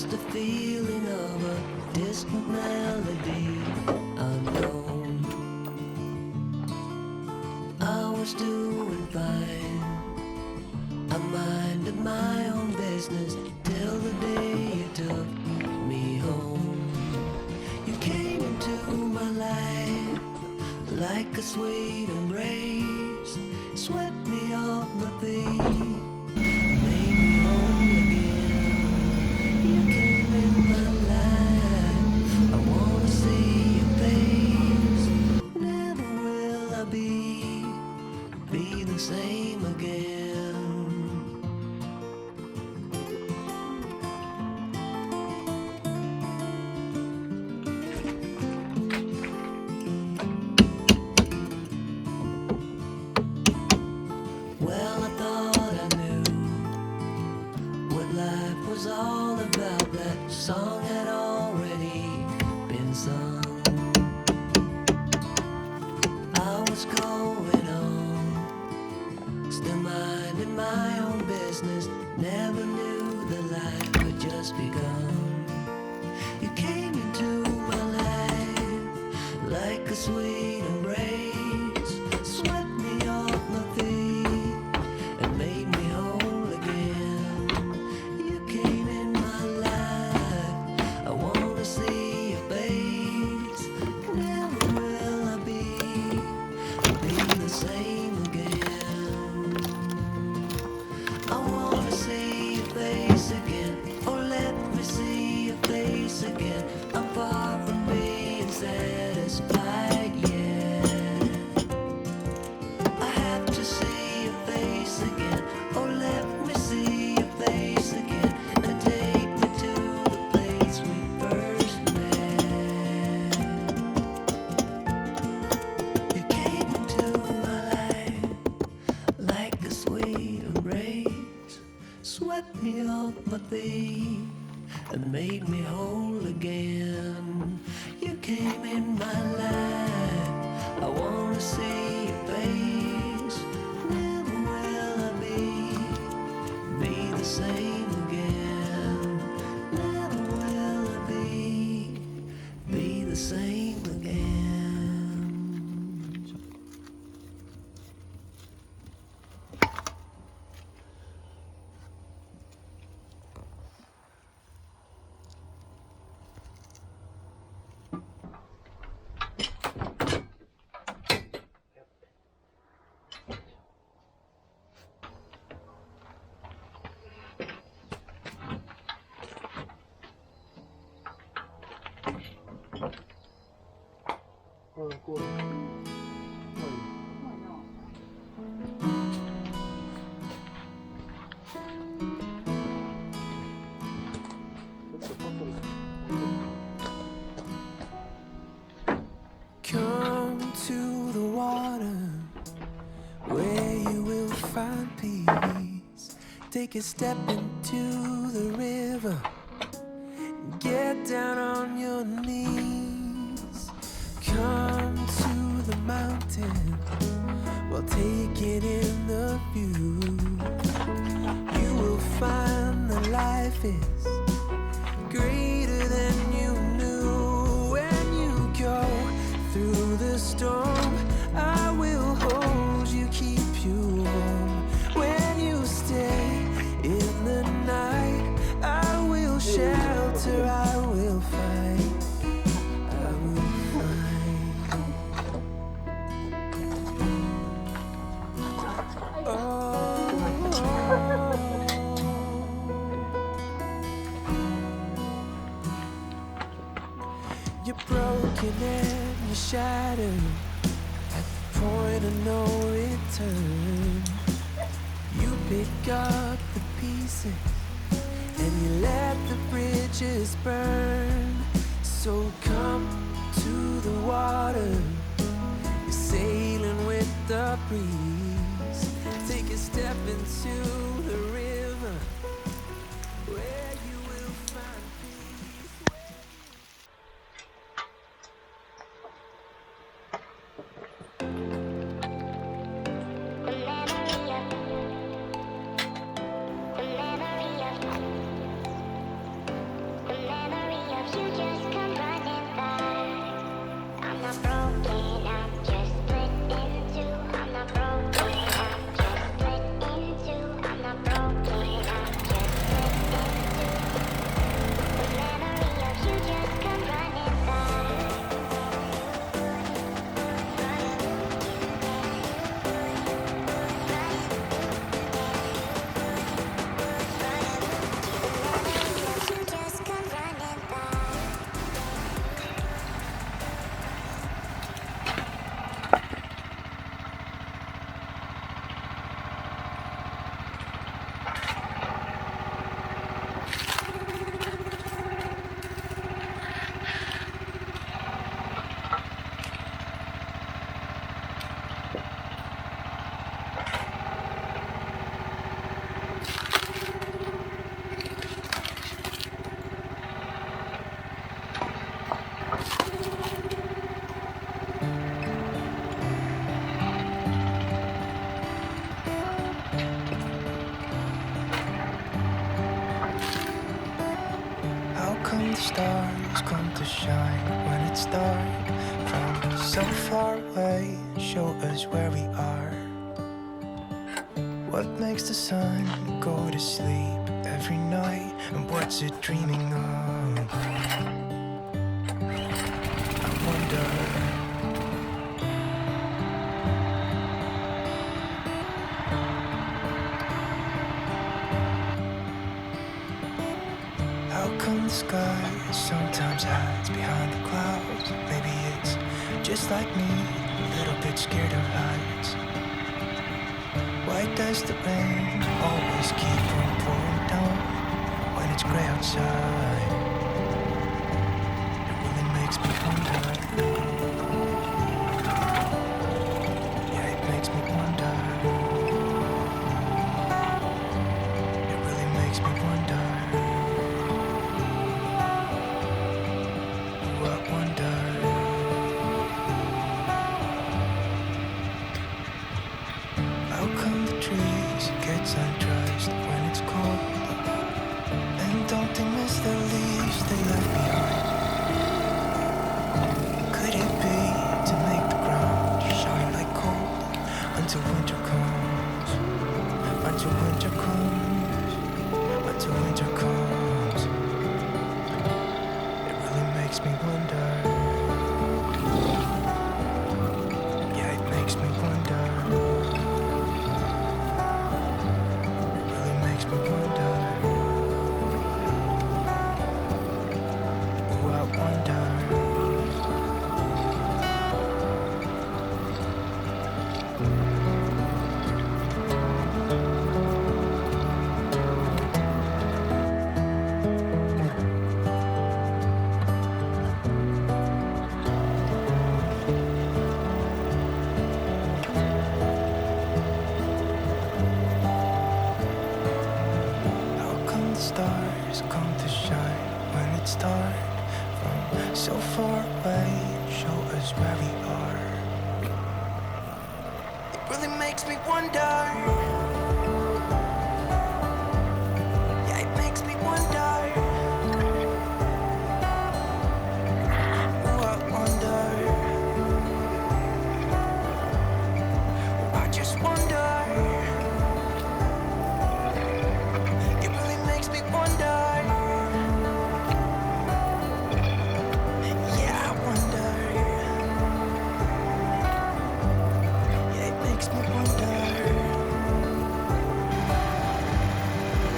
just a feeling of a distant melody unknown. I was doing fine, I minded my own business till the day you took me home. You came into my life like a sweet embrace, swept me off my feet, made me whole again. You came in my life, I wanna see your face. Never will I be the same again. Well, I thought I knew what life was all about. That song had already been sung. I was going on, still minding my own business. Never knew that life had just begun. You came into my life like a sweet embrace, swept me off my feet and made me whole again. You came in my life, I wanna see your face. Never will I be the same again. I wanna see your face again, oh let me see your face again. I'm far from being satisfied yet. I have to see your face again, oh let me see your face again, and take me to the place we first met. You came into my life like a sweet embrace, swept me off my feet and made me whole again. You came in my life, I wanna see your face. Never will I be the same again. Never will I be the same again. Come to the water where you will find peace. Take a step into the river, get down on your knees. Come to the mountain while taking in the view. You will find that life is greater than you knew. When you go through the storm, I will hold you, keep you warm. When you stay in the night, I will shelter, I will fight, I will fight. You're broken and you're shattered at the point of no return. You pick up the pieces and you let the bridges burn. So come to the water, you're sailing with the breeze. Take a step into the river where you will find peace. the stars come to shine when it's dark? From so far away, show us where we are. What makes the sun go to sleep every night? And what's it dreaming of? I wonder. How come the sky sometimes hides behind the clouds? Maybe it's just like me, a little bit scared of heights. Why does the rain always keep on pouring down when it's gray outside? It really makes me wonder. Yeah, it makes me wonder. It really makes me wonder. I wonder. How come the trees get undressed when it's cold? And don't they miss the leaves they left behind? Could it be to make the ground shine like gold until winter comes? Until winter comes. Until winter comes. It really makes me wonder. Yeah, it makes me wonder. It really makes me wonder. Oh, I wonder. How come the stars come to shine when it's dark? From so far away, show us where we are. It really makes me wonder. Yeah, it makes me wonder. Oh, I wonder. Oh, I just wonder. It really makes me wonder. Yeah, I wonder. Yeah, it makes me wonder.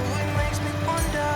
Oh, it makes me wonder.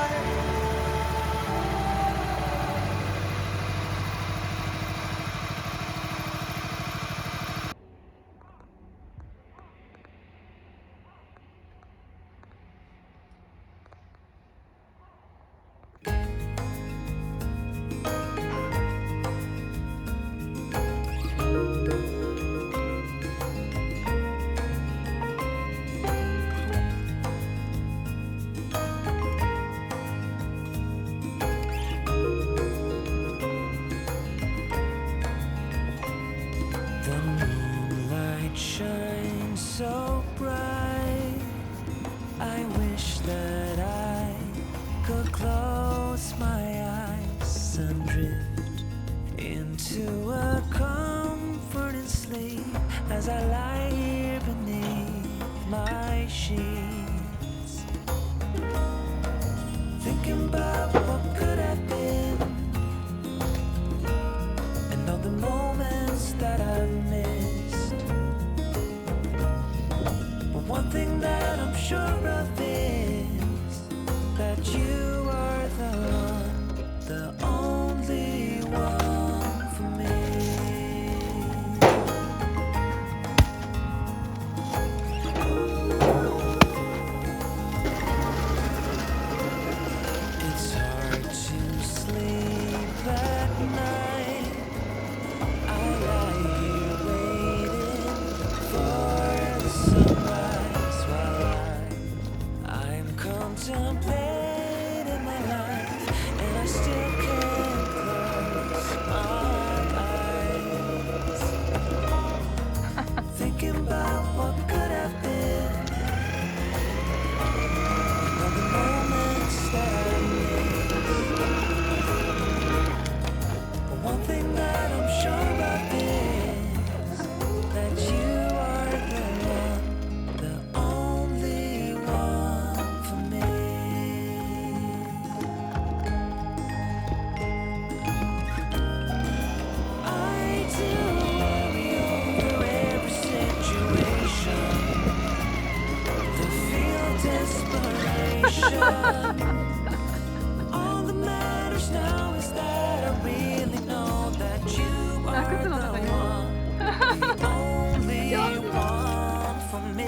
The moonlight shines so bright. I wish that I could close my eyes and drift into a comforting sleep as I lie here beneath my sheets, thinking about what could have been and all the moments that I've missed. But one thing that I'm sure of is that you are the one, the only one for me. It's hard to sleep at night. I lie here waiting for the sunrise while I'm contemplating my life, and I still can't close my eyes. Thinking about what could have been, and all the moments that I missed. All that matters now is that I really know that you are the one, the only one for me.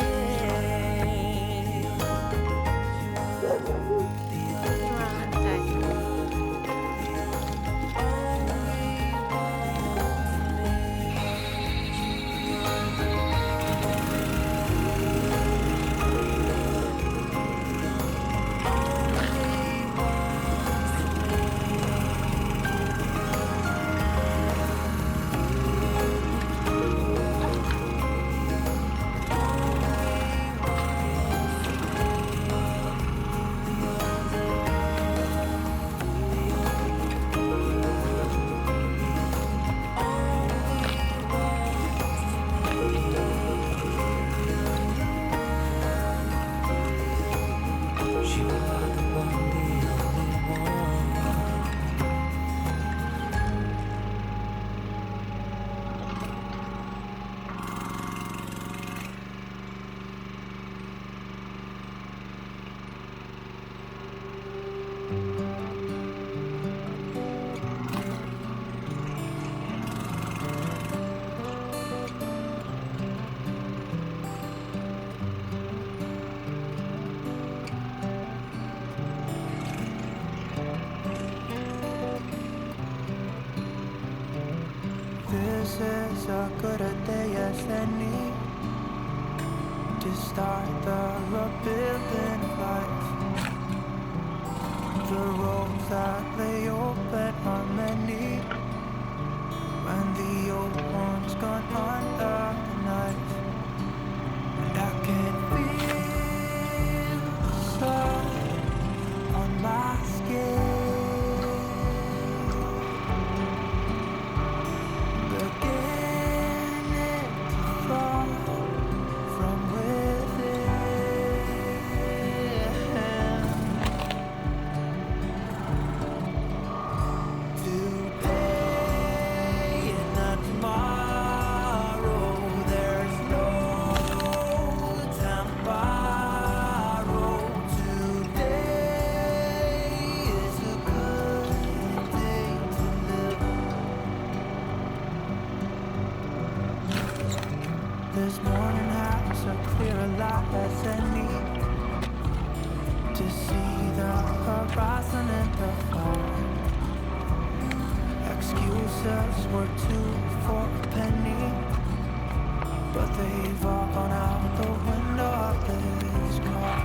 This is a good a day as any to start the rebuilding of life. The roads that lay open are many when the old one's gone under the knife. And I can feel the sun on my skin. This morning has a clearer light as any to see the horizon and the far. Excuses were two for a penny, but they've all gone out the window of this car.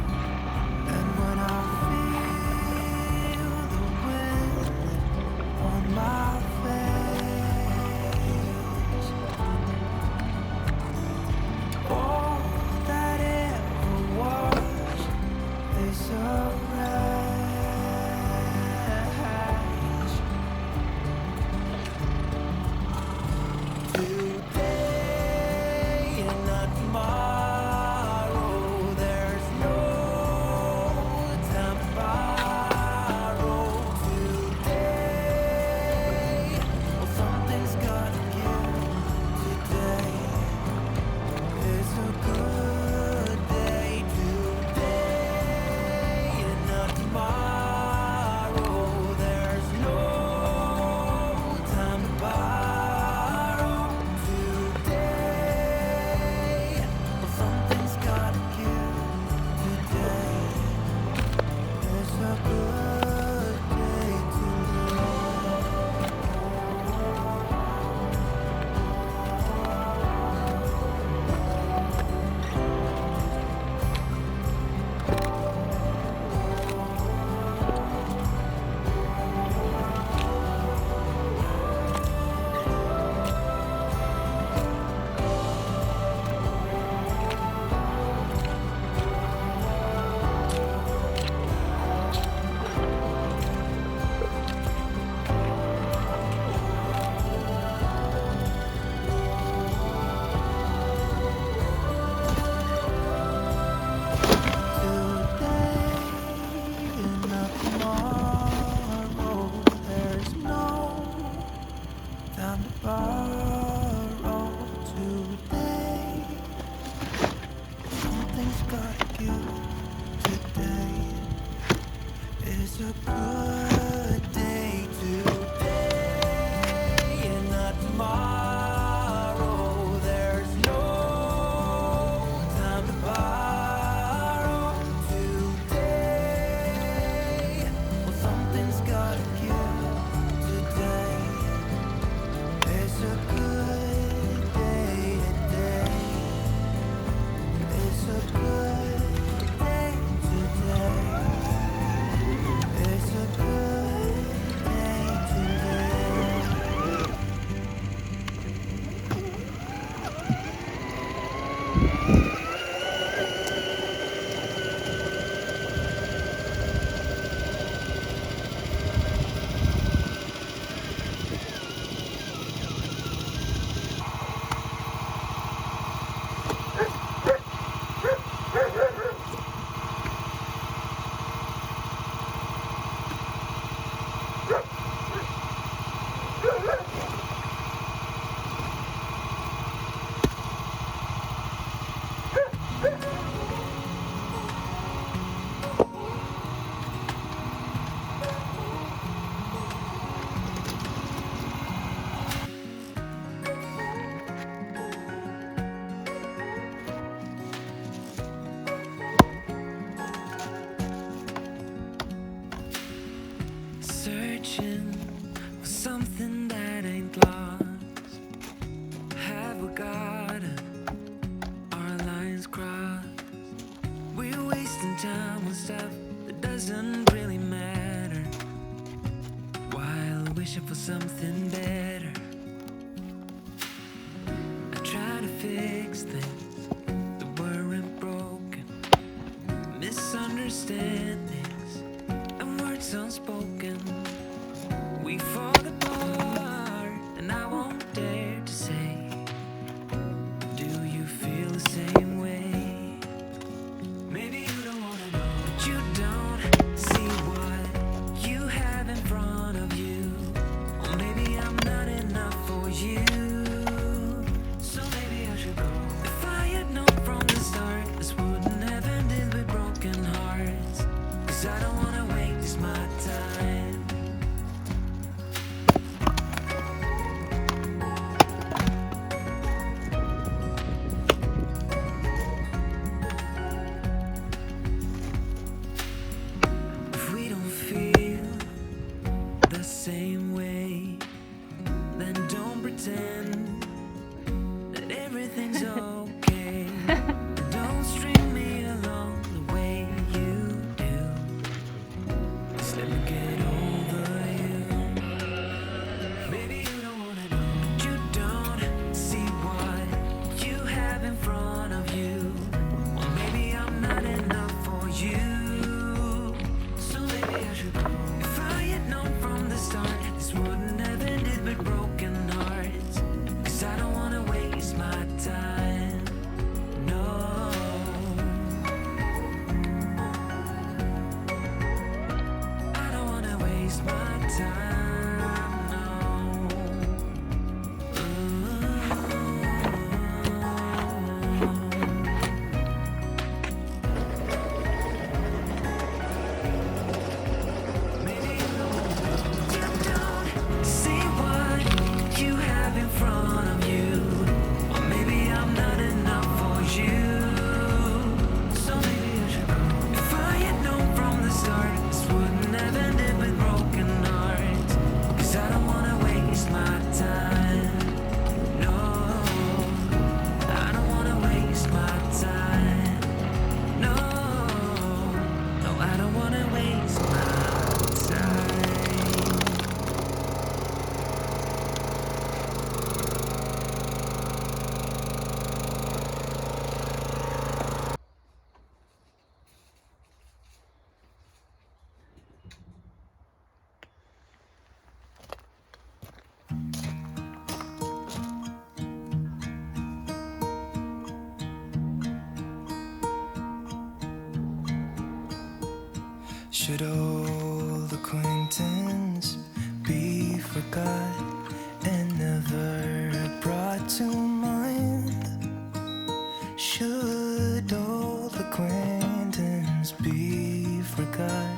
And when I feel the wind on my face, all that ever was is a wreck. Today and not tomorrow, there's no time to borrow. Today, well, something's gonna give. Today is a good day. Today and not It's a good day today and not tomorrow. There's no time to borrow today. Well, something's gotta give today. It's a good day today. It's a good day today. It's a good day today. Searching for something that ain't lost. Have we got our lines crossed? We're wasting time on stuff that doesn't really matter, while wishing for something better. I try to fix things that weren't broken, misunderstandings and words unspoken. We fall apart, and I won't dare to say, do you feel the same way? Maybe you don't wanna know, but you don't see what you have in front of you. Or maybe I'm not enough for you, so maybe I should go. If I had known from the start, this wouldn't have ended with broken hearts. 'Cause I don't wanna waste my time. If we don't feel the same way, then don't pretend that everything's okay. Don't string me along the way you do. Just let me get over you. Maybe you don't wanna know, but you don't see what you have in front of you. Or maybe I'm not enough for you, so maybe I should go. If I had known from the start, this wouldn't have ended with broken hearts. 'Cause I don't wanna waste my time. No, I don't wanna waste my time. No. Maybe you don't see what you have in front of you. Or maybe I'm not enough for you, so maybe I should go. If I had known from the start, this wouldn't have ended with broken hearts. 'Cause I don't wanna waste my time. No, I don't wanna waste my time. No, no, I don't wanna waste my time. Should old acquaintance be forgot and never brought to mind? Should old acquaintance be forgot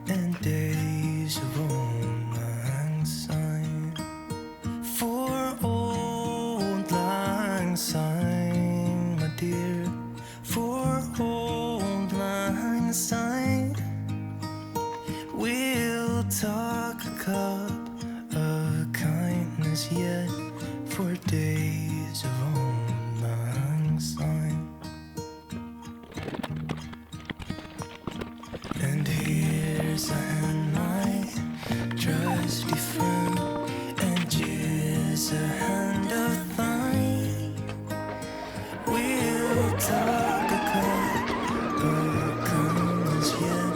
and cup of kindness yet for days of old lang syne. And here's a hand, my trusty friend, and here's a hand of thine. We'll talk a cup of kindness yet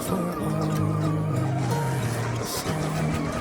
for all my song.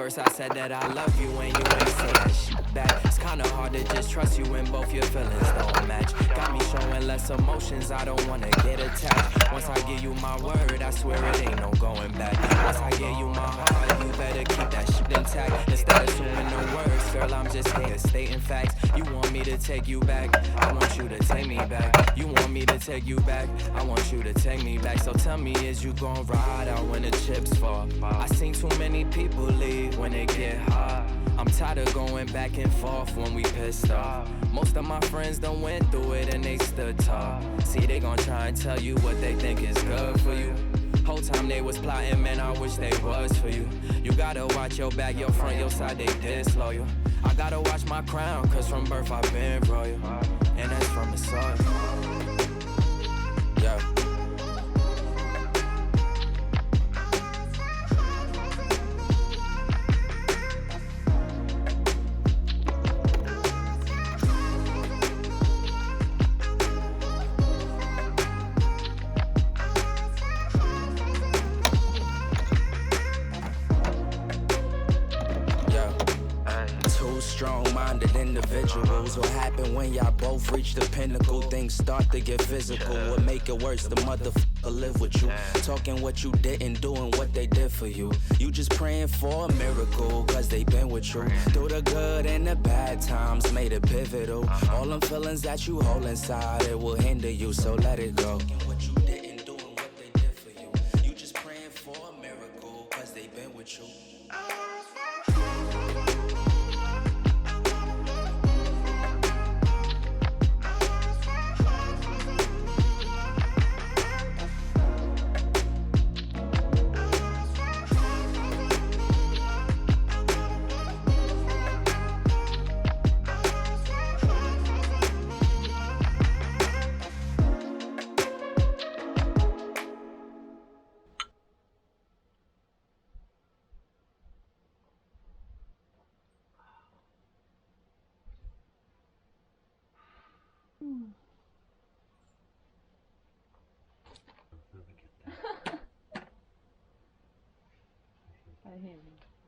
first I said that I love you and you ain't say that shit back. It's kinda hard to just trust you when both your feelings don't match. Got me showing less emotions, I don't wanna get attached. Once I give you my word, I swear it ain't no going back. Once I give you my heart, you better keep that shit intact. Instead of assuming the words, girl, I'm just here stating facts. You want me to take you back, I want you to take me back. You want me to take you back, I want you to take me back. So tell me, is you gon' ride out when the chips fall? I seen too many people leave when it get hard. I'm tired of going back and forth when we pissed off. Most of my friends done went through it and they stood tall. See, they gon' try and tell you what they think is good for you. Whole time they was plotting, man, I wish they was for you. You gotta watch your back, your front, your side, they disloyal. I gotta watch my crown, cause from birth I've been royal. And that's from the source. Yeah. Strong-minded individuals. What happen when y'all both reach the pinnacle? Things start to get physical. What make it worse? The motherfucker live with you, talking what you didn't, doing what they did for you. You just praying for a miracle, cause they been with you through the good and the bad times, made it pivotal. All them feelings that you hold inside, it will hinder you, so let it go. What you didn't, doing what they did for you. You just praying for a miracle, cause they been with you. I hear you.